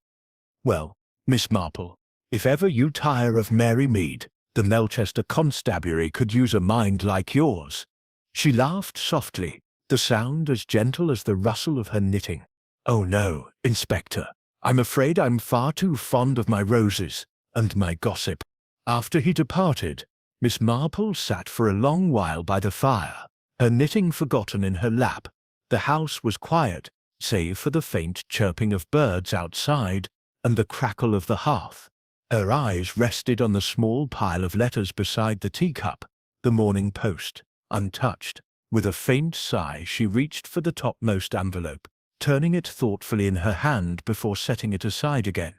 Well, Miss Marple, if ever you tire of Mary Mead, the Melchester Constabulary could use a mind like yours. She laughed softly, the sound as gentle as the rustle of her knitting. Oh no, Inspector, I'm afraid I'm far too fond of my roses and my gossip. After he departed, Miss Marple sat for a long while by the fire, her knitting forgotten in her lap. The house was quiet, save for the faint chirping of birds outside and the crackle of the hearth. Her eyes rested on the small pile of letters beside the teacup, the Morning Post, untouched. With a faint sigh she reached for the topmost envelope, turning it thoughtfully in her hand before setting it aside again.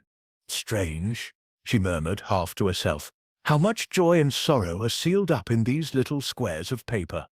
Strange, she murmured half to herself. How much joy and sorrow are sealed up in these little squares of paper.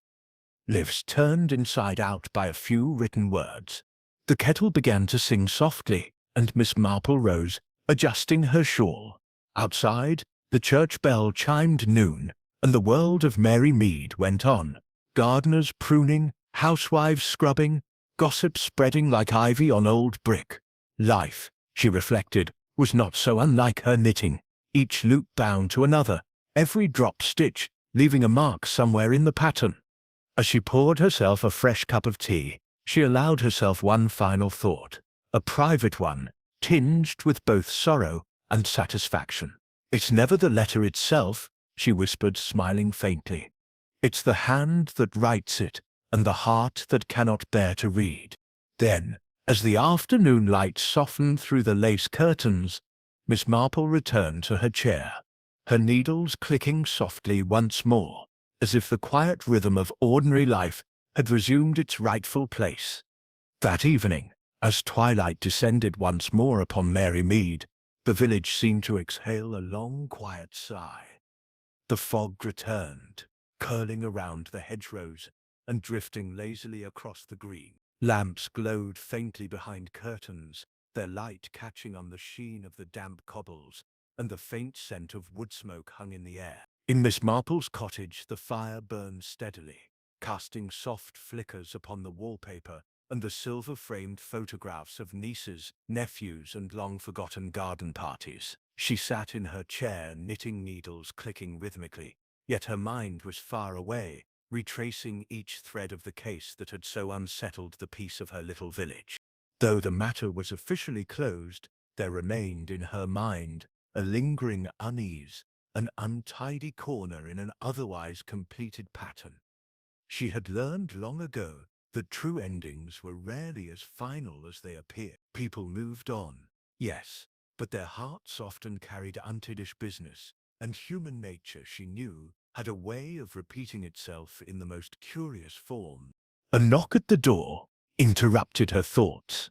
Lips turned inside out by a few written words. The kettle began to sing softly, and Miss Marple rose, adjusting her shawl. Outside, the church bell chimed noon, and the world of Mary Mead went on. Gardeners pruning, housewives scrubbing, gossip spreading like ivy on old brick. Life, she reflected, was not so unlike her knitting, each loop bound to another, every drop stitch leaving a mark somewhere in the pattern. As she poured herself a fresh cup of tea, she allowed herself one final thought, a private one, tinged with both sorrow and satisfaction. It's never the letter itself, she whispered, smiling faintly. It's the hand that writes it, and the heart that cannot bear to read. Then, as the afternoon light softened through the lace curtains, Miss Marple returned to her chair, her needles clicking softly once more, as if the quiet rhythm of ordinary life had resumed its rightful place. That evening, as twilight descended once more upon Mary Mead, the village seemed to exhale a long, quiet sigh. The fog returned, curling around the hedgerows and drifting lazily across the green. Lamps glowed faintly behind curtains, their light catching on the sheen of the damp cobbles, and the faint scent of wood smoke hung in the air. In Miss Marple's cottage, the fire burned steadily, casting soft flickers upon the wallpaper and the silver-framed photographs of nieces, nephews, and long-forgotten garden parties. She sat in her chair, knitting needles clicking rhythmically, yet her mind was far away, retracing each thread of the case that had so unsettled the peace of her little village. Though the matter was officially closed, there remained in her mind a lingering unease, an untidy corner in an otherwise completed pattern. She had learned long ago that true endings were rarely as final as they appear. People moved on, yes, but their hearts often carried unfinished business, and human nature, she knew, had a way of repeating itself in the most curious form. A knock at the door interrupted her thoughts.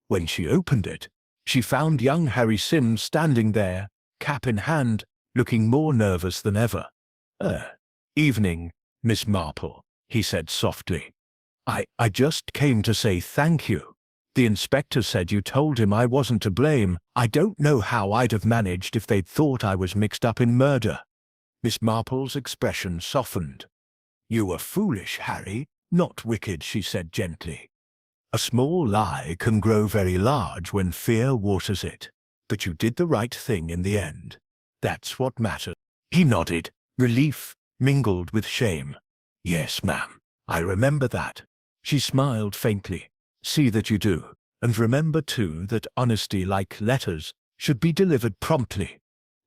When she opened it, she found young Harry Sims standing there, cap in hand, looking more nervous than ever. Evening, Miss Marple," he said softly. I just came to say thank you. The inspector said you told him I wasn't to blame. I don't know how I'd have managed if they'd thought I was mixed up in murder." Miss Marple's expression softened. "You were foolish, Harry, not wicked," she said gently. "A small lie can grow very large when fear waters it. But you did the right thing in the end. That's what matters." He nodded, relief mingled with shame. "Yes, ma'am, I remember that." She smiled faintly. "See that you do, and remember too that honesty, like letters, should be delivered promptly.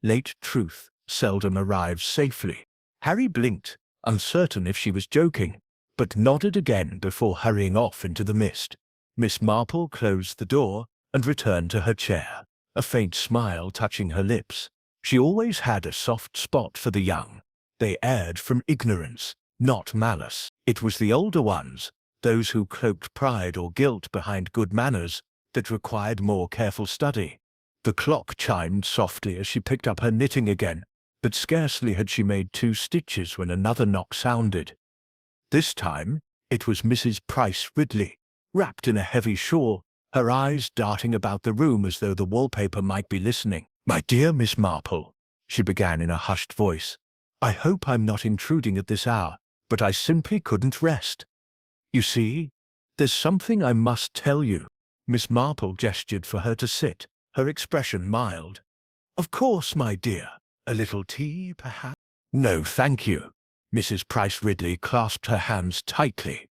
Late truth seldom arrives safely." Harry blinked, uncertain if she was joking, but nodded again before hurrying off into the mist. Miss Marple closed the door and returned to her chair, a faint smile touching her lips. She always had a soft spot for the young. They erred from ignorance, not malice. It was the older ones, those who cloaked pride or guilt behind good manners, that required more careful study. The clock chimed softly as she picked up her knitting again, but scarcely had she made 2 stitches when another knock sounded. This time, it was Mrs. Price Ridley, wrapped in a heavy shawl, her eyes darting about the room as though the wallpaper might be listening. "My dear Miss Marple," she began in a hushed voice, "I hope I'm not intruding at this hour, but I simply couldn't rest. You see, there's something I must tell you." Miss Marple gestured for her to sit, her expression mild. "Of course, my dear. A little tea, perhaps?" "No, thank you." Mrs. Price Ridley clasped her hands tightly.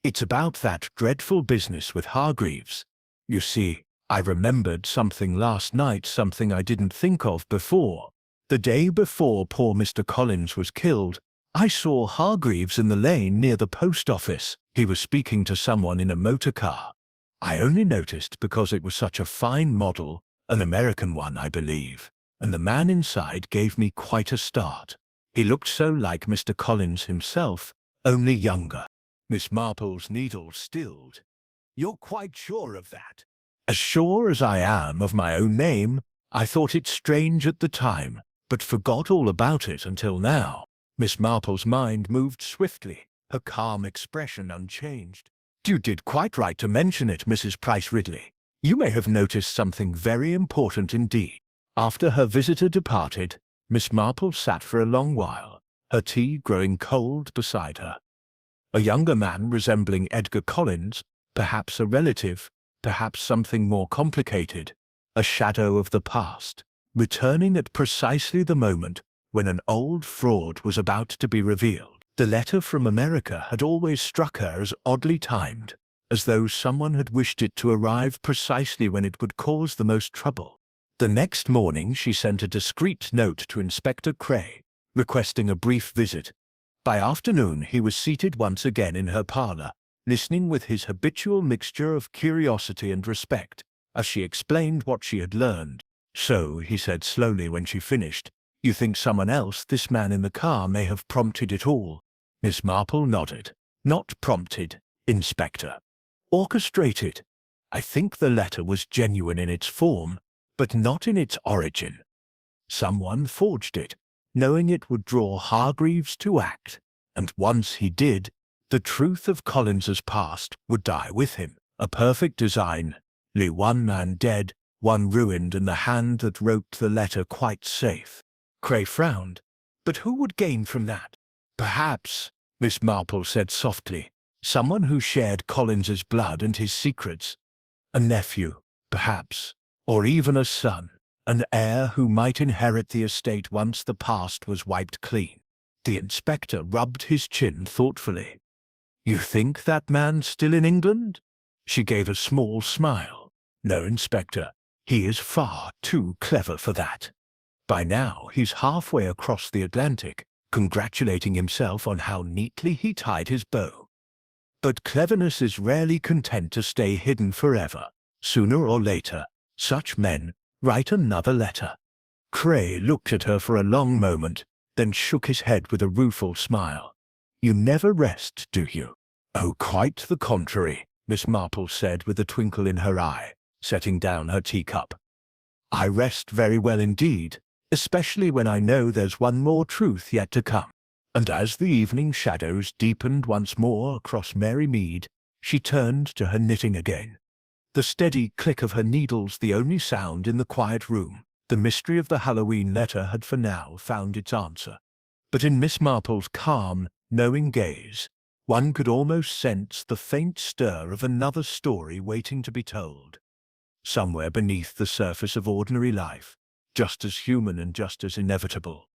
"It's about that dreadful business with Hargreaves. You see, I remembered something last night, something I didn't think of before. The day before poor Mr. Collins was killed, I saw Hargreaves in the lane near the post office. He was speaking to someone in a motor car. I only noticed because it was such a fine model, an American one, I believe, and the man inside gave me quite a start. He looked so like Mr. Collins himself, only younger." Miss Marple's needle stilled. "You're quite sure of that?" "As sure as I am of my own name. I thought it strange at the time, but forgot all about it until now." Miss Marple's mind moved swiftly, her calm expression unchanged. "You did quite right to mention it, Mrs. Price Ridley. You may have noticed something very important indeed." After her visitor departed, Miss Marple sat for a long while, her tea growing cold beside her. A younger man resembling Edgar Collins, perhaps a relative, perhaps something more complicated, a shadow of the past, returning at precisely the moment when an old fraud was about to be revealed. The letter from America had always struck her as oddly timed, as though someone had wished it to arrive precisely when it would cause the most trouble. The next morning she sent a discreet note to Inspector Cray, requesting a brief visit. By afternoon he was seated once again in her parlor, listening with his habitual mixture of curiosity and respect, as she explained what she had learned. "So," he said slowly when she finished, "you think someone else, this man in the car, may have prompted it all?" Miss Marple nodded. "Not prompted, Inspector. Orchestrated. I think the letter was genuine in its form, but not in its origin. Someone forged it, knowing it would draw Hargreaves to act, and once he did, the truth of Collins's past would die with him. A perfect design, one man dead, one ruined, and the hand that wrote the letter quite safe." Cray frowned. But who would gain from that? Perhaps, Miss Marple said softly, someone who shared Collins's blood and his secrets. A nephew, perhaps, or even a son, an heir who might inherit the estate once the past was wiped clean. The inspector rubbed his chin thoughtfully. You think that man's still in England? She gave a small smile. No, Inspector. He is far too clever for that. By now he's halfway across the Atlantic, congratulating himself on how neatly he tied his bow. But cleverness is rarely content to stay hidden forever. Sooner or later, such men write another letter. Cray looked at her for a long moment, then shook his head with a rueful smile. You never rest, do you? Oh, quite the contrary, Miss Marple said with a twinkle in her eye, setting down her teacup. I rest very well indeed, especially when I know there's one more truth yet to come. And as the evening shadows deepened once more across Mary Mead, she turned to her knitting again. The steady click of her needles the only sound in the quiet room. The mystery of the Halloween letter had for now found its answer. But in Miss Marple's calm, knowing gaze, one could almost sense the faint stir of another story waiting to be told. Somewhere beneath the surface of ordinary life, just as human and just as inevitable.